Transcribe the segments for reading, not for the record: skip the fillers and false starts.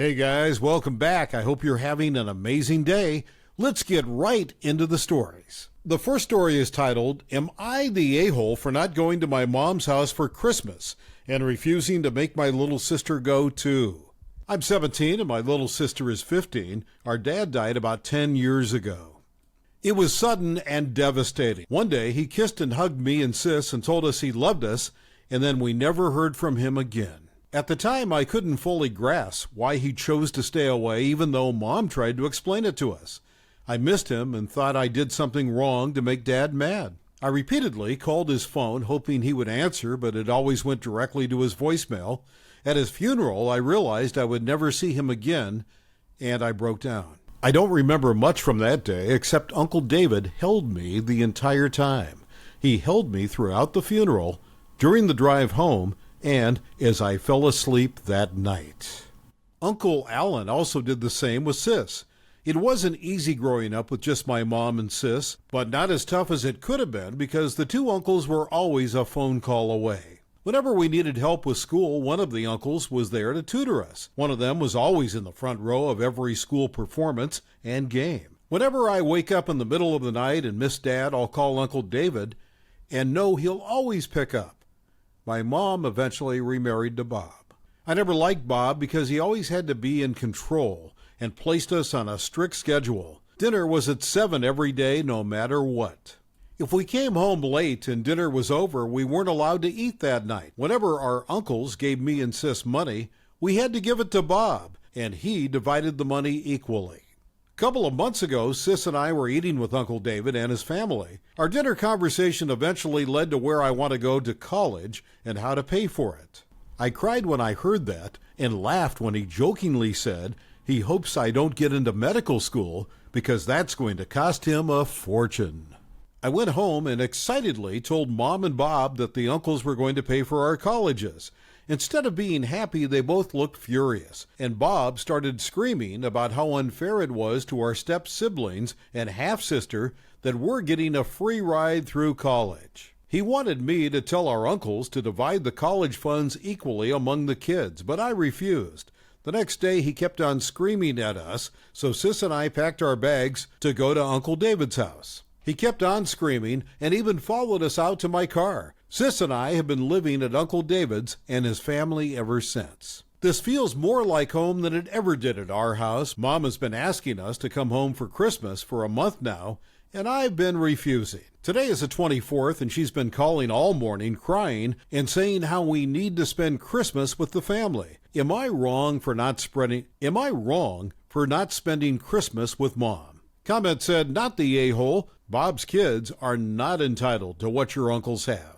Hey guys, welcome back. I hope you're having an amazing day. Let's get right into the stories. The first story is titled, Am I the A-hole for not going to my mom's house for Christmas and refusing to make my little sister go too? I'm 17 and my little sister is 15. Our dad died about 10 years ago. It was sudden and devastating. One day he kissed and hugged me and Sis and told us he loved us, and then we never heard from him again. At the time, I couldn't fully grasp why he chose to stay away, even though Mom tried to explain it to us. I missed him and thought I did something wrong to make Dad mad. I repeatedly called his phone, hoping he would answer, but it always went directly to his voicemail. At his funeral, I realized I would never see him again, and I broke down. I don't remember much from that day, except Uncle David held me the entire time. He held me throughout the funeral, during the drive home, and as I fell asleep that night. Uncle Alan also did the same with Sis. It wasn't easy growing up with just my mom and Sis, but not as tough as it could have been because the two uncles were always a phone call away. Whenever we needed help with school, one of the uncles was there to tutor us. One of them was always in the front row of every school performance and game. Whenever I wake up in the middle of the night and miss Dad, I'll call Uncle David and know he'll always pick up. My mom eventually remarried to Bob. I never liked Bob because he always had to be in control and placed us on a strict schedule. Dinner was at 7 every day, no matter what. If we came home late and dinner was over, we weren't allowed to eat that night. Whenever our uncles gave me and Sis money, we had to give it to Bob, and he divided the money equally. A couple of months ago, Sis and I were eating with Uncle David and his family. Our dinner conversation eventually led to where I want to go to college and how to pay for it. I cried when I heard that and laughed when he jokingly said he hopes I don't get into medical school because that's going to cost him a fortune. I went home and excitedly told Mom and Bob that the uncles were going to pay for our colleges. Instead of being happy, they both looked furious, and Bob started screaming about how unfair it was to our step-siblings and half-sister that we're getting a free ride through college. He wanted me to tell our uncles to divide the college funds equally among the kids, but I refused. The next day, he kept on screaming at us, so Sis and I packed our bags to go to Uncle David's house. He kept on screaming and even followed us out to my car. Sis and I have been living at Uncle David's and his family ever since. This feels more like home than it ever did at our house. Mom has been asking us to come home for Christmas for a month now, and I've been refusing. Today is the 24th, and she's been calling all morning, crying and saying how we need to spend Christmas with the family. Am I wrong for not spending Christmas with Mom? Comment said, not the a-hole. Bob's kids are not entitled to what your uncles have.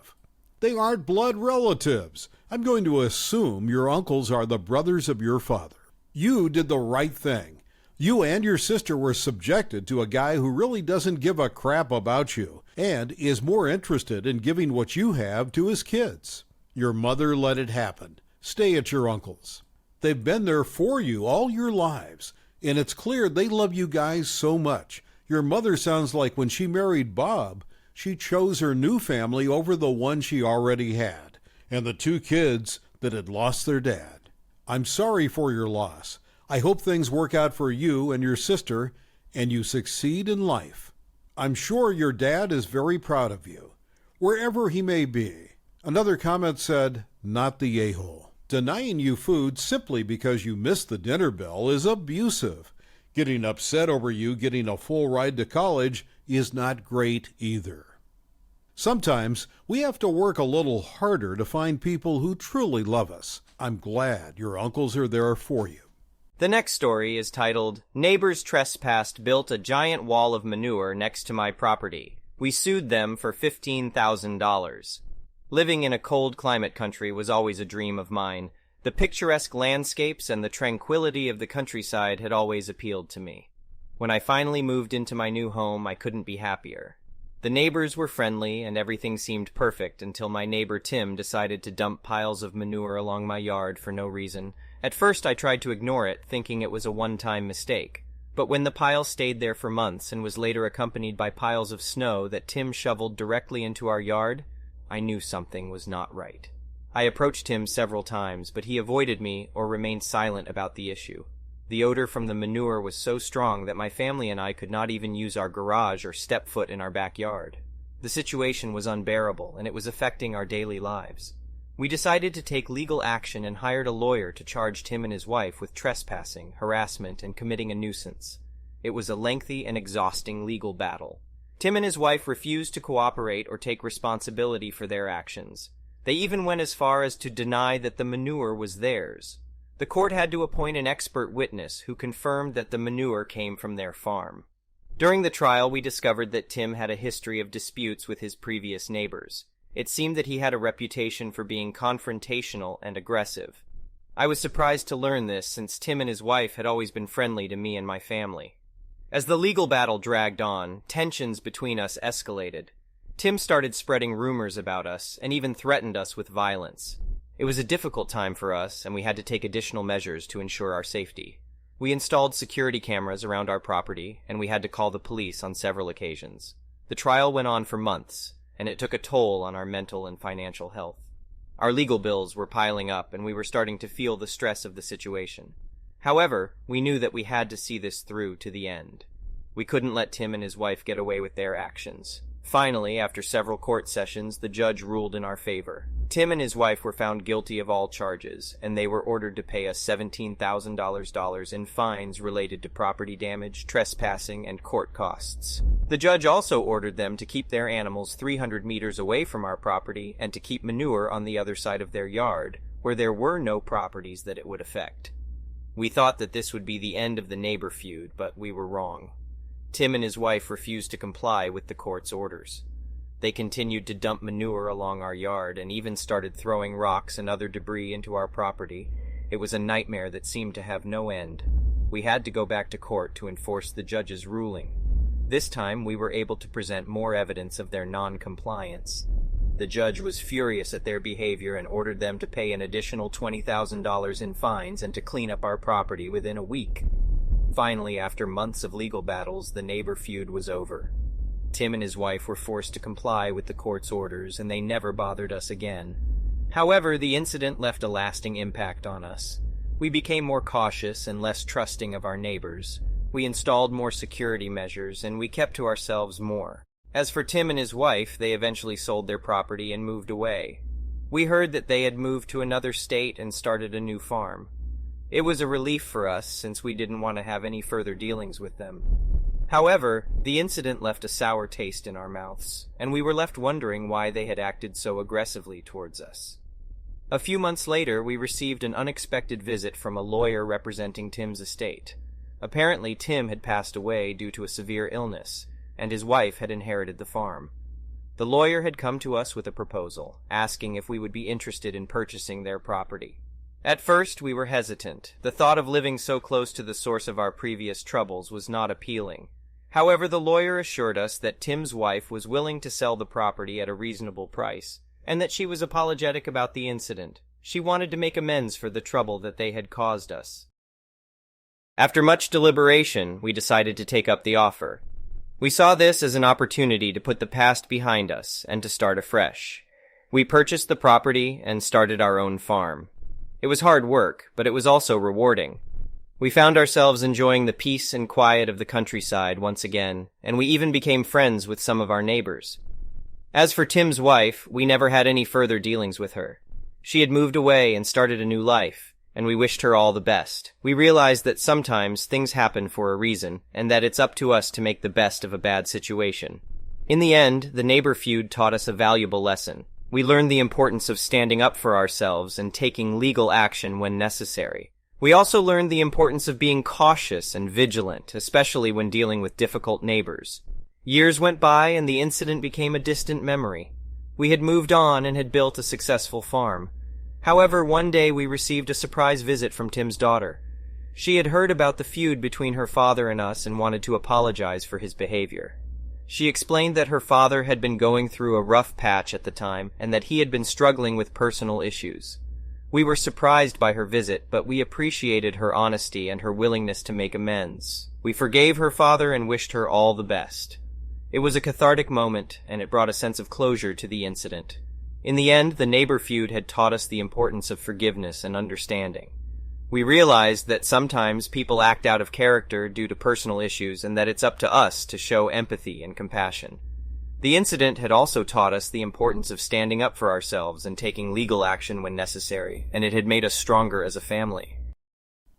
They aren't blood relatives. I'm going to assume your uncles are the brothers of your father. You did the right thing. You and your sister were subjected to a guy who really doesn't give a crap about you and is more interested in giving what you have to his kids. Your mother let it happen. Stay at your uncle's. They've been there for you all your lives, and it's clear they love you guys so much. Your mother sounds like when she married Bob, she chose her new family over the one she already had, and the two kids that had lost their dad. I'm sorry for your loss. I hope things work out for you and your sister, and you succeed in life. I'm sure your dad is very proud of you, wherever he may be. Another comment said, not the a-hole. Denying you food simply because you missed the dinner bell is abusive. Getting upset over you getting a full ride to college is not great either. Sometimes we have to work a little harder to find people who truly love us. I'm glad your uncles are there for you. The next story is titled, Neighbors Trespassed Built a Giant Wall of Manure Next to My Property. We sued them for $15,000. Living in a cold climate country was always a dream of mine. The picturesque landscapes and the tranquility of the countryside had always appealed to me. When I finally moved into my new home, I couldn't be happier. The neighbors were friendly, and everything seemed perfect until my neighbor Tim decided to dump piles of manure along my yard for no reason. At first I tried to ignore it, thinking it was a one-time mistake. But when the pile stayed there for months and was later accompanied by piles of snow that Tim shoveled directly into our yard, I knew something was not right. I approached him several times, but he avoided me or remained silent about the issue. The odor from the manure was so strong that my family and I could not even use our garage or step foot in our backyard. The situation was unbearable, and it was affecting our daily lives. We decided to take legal action and hired a lawyer to charge Tim and his wife with trespassing, harassment, and committing a nuisance. It was a lengthy and exhausting legal battle. Tim and his wife refused to cooperate or take responsibility for their actions. They even went as far as to deny that the manure was theirs. The court had to appoint an expert witness who confirmed that the manure came from their farm. During the trial, we discovered that Tim had a history of disputes with his previous neighbors. It seemed that he had a reputation for being confrontational and aggressive. I was surprised to learn this, since Tim and his wife had always been friendly to me and my family. As the legal battle dragged on, tensions between us escalated. Tim started spreading rumors about us and even threatened us with violence. It was a difficult time for us, and we had to take additional measures to ensure our safety. We installed security cameras around our property, and we had to call the police on several occasions. The trial went on for months, and it took a toll on our mental and financial health. Our legal bills were piling up, and we were starting to feel the stress of the situation. However, we knew that we had to see this through to the end. We couldn't let Tim and his wife get away with their actions. Finally, after several court sessions, the judge ruled in our favor. Tim and his wife were found guilty of all charges, and they were ordered to pay us $17,000 in fines related to property damage, trespassing, and court costs. The judge also ordered them to keep their animals 300 meters away from our property and to keep manure on the other side of their yard, where there were no properties that it would affect. We thought that this would be the end of the neighbor feud, but we were wrong. Tim and his wife refused to comply with the court's orders. They continued to dump manure along our yard and even started throwing rocks and other debris into our property. It was a nightmare that seemed to have no end. We had to go back to court to enforce the judge's ruling. This time, we were able to present more evidence of their non-compliance. The judge was furious at their behavior and ordered them to pay an additional $20,000 in fines and to clean up our property within a week. Finally, after months of legal battles, the neighbor feud was over. Tim and his wife were forced to comply with the court's orders, and they never bothered us again. However, the incident left a lasting impact on us. We became more cautious and less trusting of our neighbors. We installed more security measures, and we kept to ourselves more. As for Tim and his wife, they eventually sold their property and moved away. We heard that they had moved to another state and started a new farm. It was a relief for us, since we didn't want to have any further dealings with them. However, the incident left a sour taste in our mouths, and we were left wondering why they had acted so aggressively towards us. A few months later, we received an unexpected visit from a lawyer representing Tim's estate. Apparently, Tim had passed away due to a severe illness, and his wife had inherited the farm. The lawyer had come to us with a proposal, asking if we would be interested in purchasing their property. At first, we were hesitant. The thought of living so close to the source of our previous troubles was not appealing. However, the lawyer assured us that Tim's wife was willing to sell the property at a reasonable price, and that she was apologetic about the incident. She wanted to make amends for the trouble that they had caused us. After much deliberation, we decided to take up the offer. We saw this as an opportunity to put the past behind us and to start afresh. We purchased the property and started our own farm. It was hard work, but it was also rewarding. We found ourselves enjoying the peace and quiet of the countryside once again, and we even became friends with some of our neighbors. As for Tim's wife, we never had any further dealings with her. She had moved away and started a new life, and we wished her all the best. We realized that sometimes things happen for a reason, and that it's up to us to make the best of a bad situation. In the end, the neighbor feud taught us a valuable lesson. We learned the importance of standing up for ourselves and taking legal action when necessary. We also learned the importance of being cautious and vigilant, especially when dealing with difficult neighbors. Years went by and the incident became a distant memory. We had moved on and had built a successful farm. However, one day we received a surprise visit from Tim's daughter. She had heard about the feud between her father and us and wanted to apologize for his behavior. She explained that her father had been going through a rough patch at the time and that he had been struggling with personal issues. We were surprised by her visit, but we appreciated her honesty and her willingness to make amends. We forgave her father and wished her all the best. It was a cathartic moment, and it brought a sense of closure to the incident. In the end, the neighbor feud had taught us the importance of forgiveness and understanding. We realized that sometimes people act out of character due to personal issues and that it's up to us to show empathy and compassion. The incident had also taught us the importance of standing up for ourselves and taking legal action when necessary, and it had made us stronger as a family.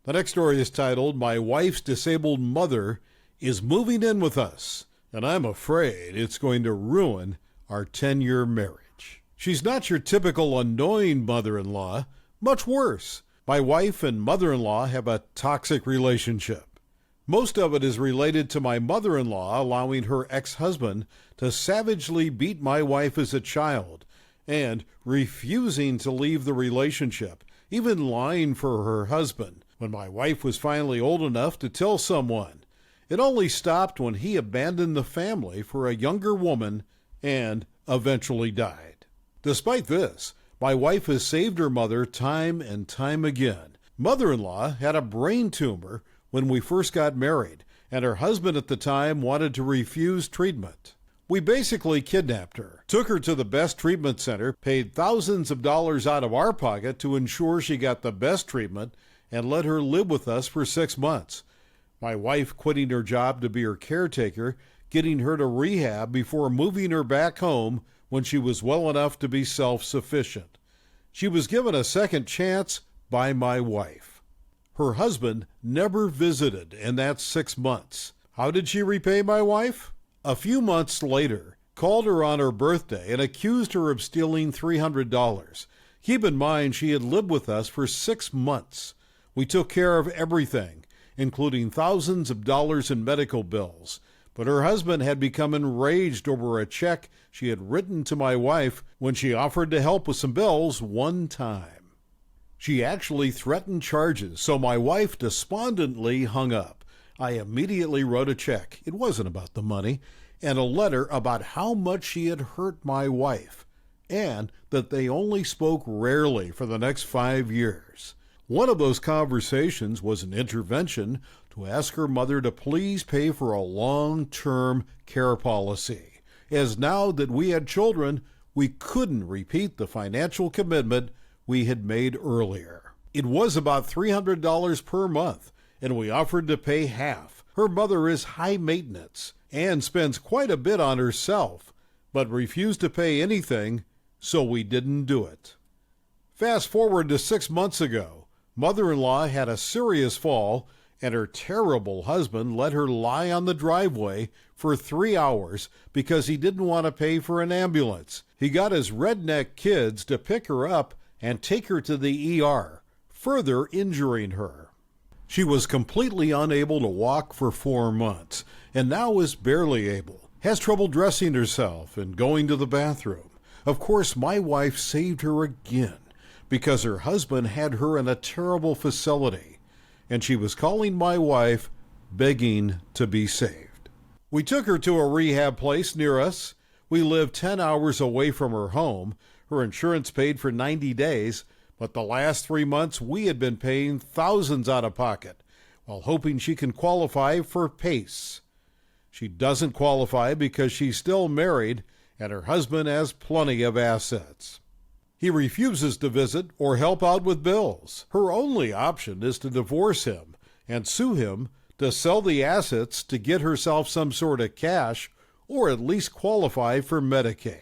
The next story is titled, My Wife's Disabled Mother is Moving In With Us, and I'm afraid it's going to ruin our 10-year marriage. She's not your typical annoying mother-in-law, much worse. My wife and mother-in-law have a toxic relationship. Most of it is related to my mother-in-law allowing her ex-husband to savagely beat my wife as a child and refusing to leave the relationship, even lying for her husband when my wife was finally old enough to tell someone. It only stopped when he abandoned the family for a younger woman and eventually died. Despite this, my wife has saved her mother time and time again. Mother-in-law had a brain tumor when we first got married, and her husband at the time wanted to refuse treatment. We basically kidnapped her, took her to the best treatment center, paid thousands of dollars out of our pocket to ensure she got the best treatment, and let her live with us for 6 months. My wife quitting her job to be her caretaker, getting her to rehab before moving her back home when she was well enough to be self-sufficient. She was given a second chance by my wife. Her husband never visited in that 6 months. How did she repay my wife? A few months later, called her on her birthday and accused her of stealing $300. Keep in mind, she had lived with us for 6 months. We took care of everything, including thousands of dollars in medical bills. But her husband had become enraged over a check she had written to my wife when she offered to help with some bills one time. She actually threatened charges, so my wife despondently hung up. I immediately wrote a check. It wasn't about the money, and a letter about how much she had hurt my wife, and that they only spoke rarely for the next 5 years. One of those conversations was an intervention to ask her mother to please pay for a long-term care policy, as now that we had children, we couldn't repeat the financial commitment we had made earlier. It was about $300 per month, and we offered to pay half. Her mother is high maintenance and spends quite a bit on herself, but refused to pay anything, so we didn't do it. Fast forward to 6 months ago. Mother-in-law had a serious fall, and her terrible husband let her lie on the driveway for 3 hours because he didn't want to pay for an ambulance. He got his redneck kids to pick her up and take her to the ER, further injuring her. She was completely unable to walk for 4 months, and now is barely able, has trouble dressing herself and going to the bathroom. Of course, my wife saved her again, because her husband had her in a terrible facility, and she was calling my wife, begging to be saved. We took her to a rehab place near us. We lived 10 hours away from her home. Her insurance paid for 90 days, but the last 3 months we had been paying thousands out of pocket, while hoping she can qualify for PACE. She doesn't qualify because she's still married, and her husband has plenty of assets. He refuses to visit or help out with bills. Her only option is to divorce him and sue him to sell the assets to get herself some sort of cash or at least qualify for Medicaid.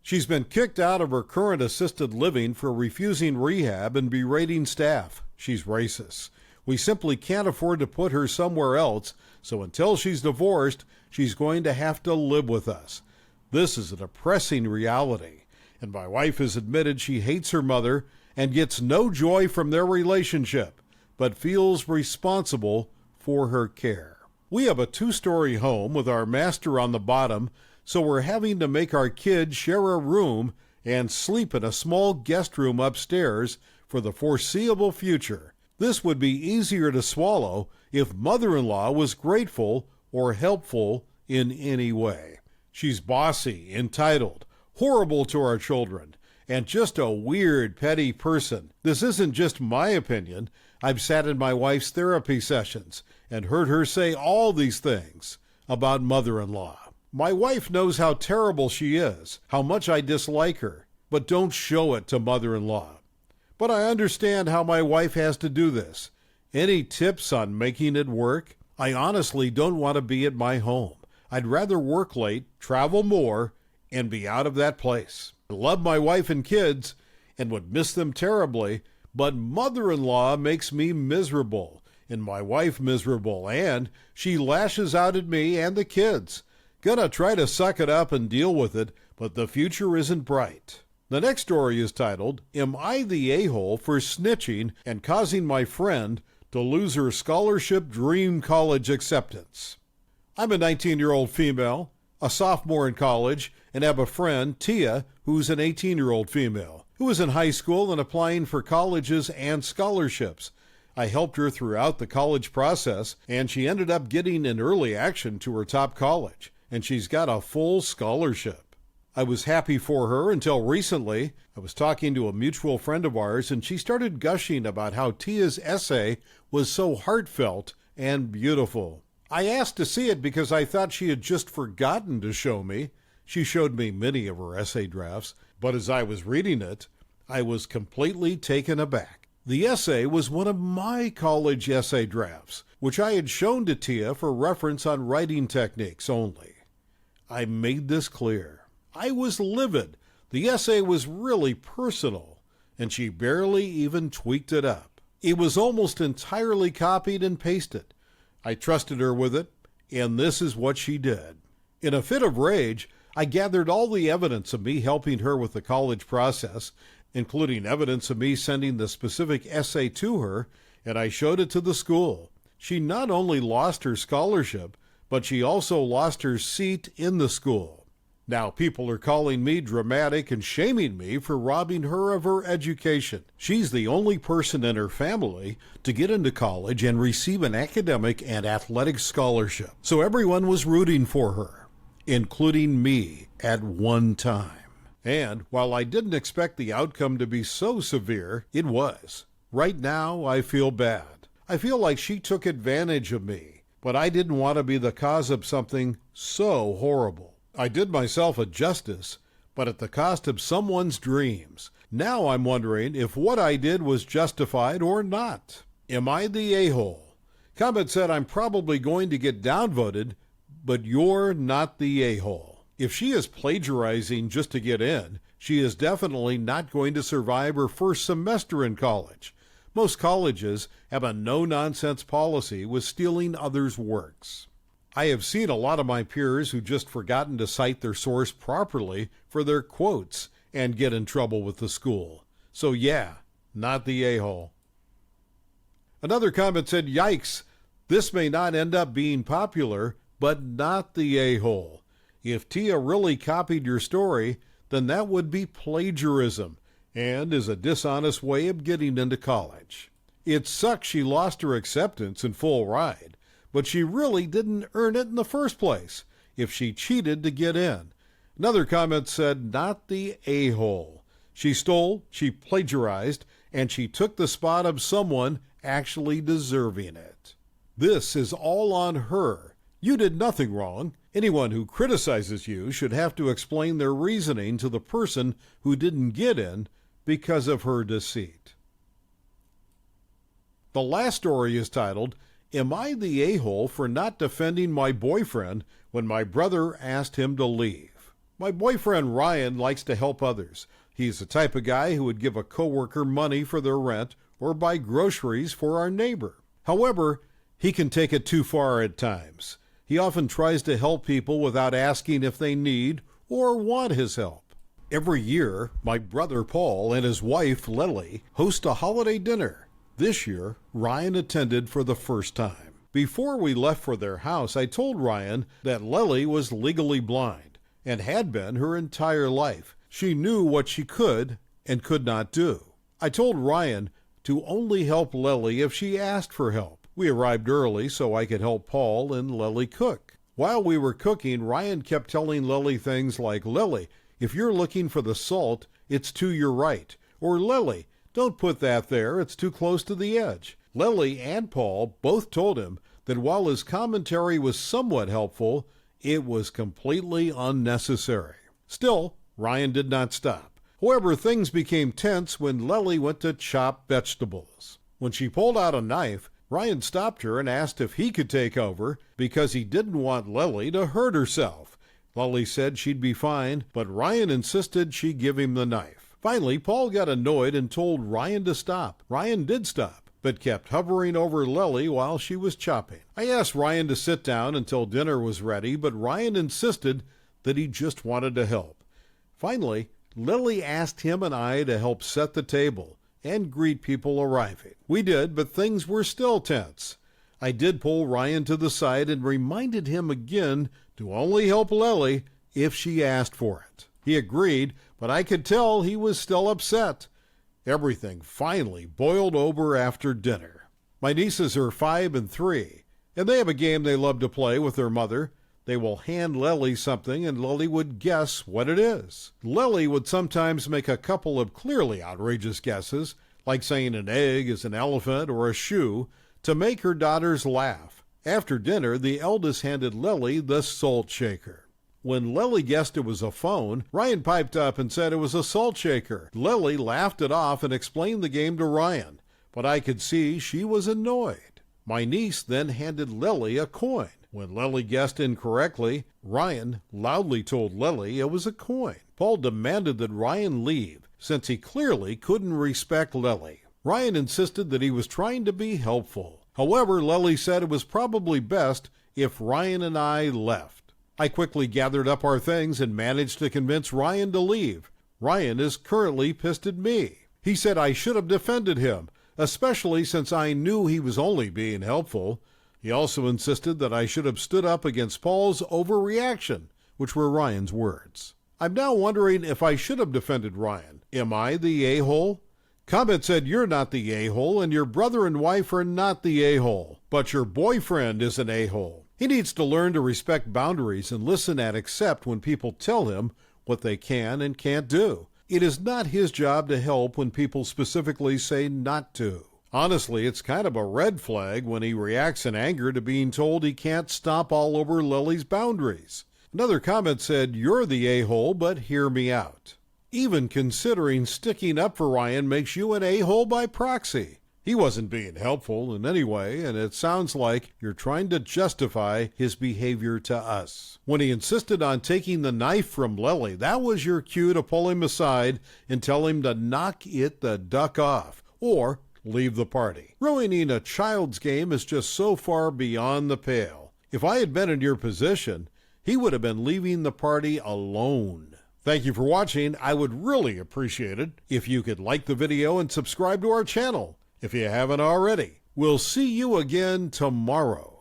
She's been kicked out of her current assisted living for refusing rehab and berating staff. She's racist. We simply can't afford to put her somewhere else, so until she's divorced, she's going to have to live with us. This is a depressing reality, and my wife has admitted she hates her mother and gets no joy from their relationship, but feels responsible for her care. We have a 2-story home with our master on the bottom, so we're having to make our kids share a room and sleep in a small guest room upstairs for the foreseeable future. This would be easier to swallow if mother-in-law was grateful or helpful in any way. She's bossy, entitled, horrible to our children, and just a weird, petty person. This isn't just my opinion. I've sat in my wife's therapy sessions and heard her say all these things about mother-in-law. My wife knows how terrible she is, how much I dislike her, but don't show it to mother-in-law. But I understand how my wife has to do this. Any tips on making it work? I honestly don't want to be at my home. I'd rather work late, travel more, and be out of that place. I love my wife and kids and would miss them terribly, but mother-in-law makes me miserable and my wife miserable, and she lashes out at me and the kids. Gonna try to suck it up and deal with it, but the future isn't bright. The next story is titled, Am I the A-hole for snitching and causing my friend to lose her scholarship dream college acceptance? I'm a 19-year-old female, a sophomore in college, and have a friend, Tia, who's an 18-year-old female, who is in high school and applying for colleges and scholarships. I helped her throughout the college process, and she ended up getting an early action to her top college, and she's got a full scholarship. I was happy for her until recently. I was talking to a mutual friend of ours, and she started gushing about how Tia's essay was so heartfelt and beautiful. I asked to see it because I thought she had just forgotten to show me. She showed me many of her essay drafts, but as I was reading it, I was completely taken aback. The essay was one of my college essay drafts, which I had shown to Tia for reference on writing techniques only. I made this clear. I was livid. The essay was really personal, and she barely even tweaked it up. It was almost entirely copied and pasted. I trusted her with it, and this is what she did. In a fit of rage, I gathered all the evidence of me helping her with the college process, including evidence of me sending the specific essay to her, and I showed it to the school. She not only lost her scholarship, but she also lost her seat in the school. Now people are calling me dramatic and shaming me for robbing her of her education. She's the only person in her family to get into college and receive an academic and athletic scholarship. So everyone was rooting for her, including me at one time. And while I didn't expect the outcome to be so severe, it was. Right now, I feel bad. I feel like she took advantage of me, but I didn't want to be the cause of something so horrible. I did myself a justice, but at the cost of someone's dreams. Now I'm wondering if what I did was justified or not. Am I the a-hole? Comment said I'm probably going to get downvoted, but you're not the a-hole. If she is plagiarizing just to get in, she is definitely not going to survive her first semester in college. Most colleges have a no-nonsense policy with stealing others' works. I have seen a lot of my peers who just forgotten to cite their source properly for their quotes and get in trouble with the school. So yeah, not the a-hole. Another comment said, yikes, this may not end up being popular, but not the a-hole. If Tia really copied your story, then that would be plagiarism and is a dishonest way of getting into college. It sucks she lost her acceptance and full ride, but she really didn't earn it in the first place if she cheated to get in. Another comment said, not the a-hole. She stole, she plagiarized, and she took the spot of someone actually deserving it. This is all on her. You did nothing wrong. Anyone who criticizes you should have to explain their reasoning to the person who didn't get in because of her deceit. The last story is titled, Am I the a-hole for not defending my boyfriend when my brother asked him to leave? My boyfriend Ryan likes to help others. He's the type of guy who would give a coworker money for their rent or buy groceries for our neighbor. However, he can take it too far at times. He often tries to help people without asking if they need or want his help. Every year, my brother Paul and his wife Lily host a holiday dinner. This year, Ryan attended for the first time. Before we left for their house, I told Ryan that Lily was legally blind and had been her entire life. She knew what she could and could not do. I told Ryan to only help Lily if she asked for help. We arrived early so I could help Paul and Lily cook. While we were cooking, Ryan kept telling Lily things like, Lily, if you're looking for the salt, it's to your right. Or Lily, don't put that there, it's too close to the edge. Lily and Paul both told him that while his commentary was somewhat helpful, it was completely unnecessary. Still, Ryan did not stop. However, things became tense when Lily went to chop vegetables. When she pulled out a knife, Ryan stopped her and asked if he could take over because he didn't want Lily to hurt herself. Lily said she'd be fine, but Ryan insisted she give him the knife. Finally, Paul got annoyed and told Ryan to stop. Ryan did stop, but kept hovering over Lily while she was chopping. I asked Ryan to sit down until dinner was ready, but Ryan insisted that he just wanted to help. Finally, Lily asked him and I to help set the table and greet people arriving. We did, but things were still tense. I did pull Ryan to the side and reminded him again to only help Lily if she asked for it. He agreed, but I could tell he was still upset. Everything finally boiled over after dinner. My nieces are 5 and 3, and they have a game they love to play with their mother. They will hand Lily something, and Lily would guess what it is. Lily would sometimes make a couple of clearly outrageous guesses, like saying an egg is an elephant or a shoe, to make her daughters laugh. After dinner, the eldest handed Lily the salt shaker. When Lily guessed it was a phone, Ryan piped up and said it was a salt shaker. Lily laughed it off and explained the game to Ryan, but I could see she was annoyed. My niece then handed Lily a coin. When Lily guessed incorrectly, Ryan loudly told Lily it was a coin. Paul demanded that Ryan leave, since he clearly couldn't respect Lily. Ryan insisted that he was trying to be helpful. However, Lily said it was probably best if Ryan and I left. I quickly gathered up our things and managed to convince Ryan to leave. Ryan is currently pissed at me. He said I should have defended him, especially since I knew he was only being helpful. He also insisted that I should have stood up against Paul's overreaction, which were Ryan's words. I'm now wondering if I should have defended Ryan. Am I the a-hole? Comment said you're not the a-hole and your brother and wife are not the a-hole, but your boyfriend is an a-hole. He needs to learn to respect boundaries and listen and accept when people tell him what they can and can't do. It is not his job to help when people specifically say not to. Honestly, it's kind of a red flag when he reacts in anger to being told he can't stomp all over Lily's boundaries. Another comment said, you're the a-hole, but hear me out. Even considering sticking up for Ryan makes you an a-hole by proxy. He wasn't being helpful in any way, and it sounds like you're trying to justify his behavior to us. When he insisted on taking the knife from Lily, that was your cue to pull him aside and tell him to knock it the duck off, or leave the party. Ruining a child's game is just so far beyond the pale. If I had been in your position, he would have been leaving the party alone. Thank you for watching. I would really appreciate it if you could like the video and subscribe to our channel if you haven't already. We'll see you again tomorrow.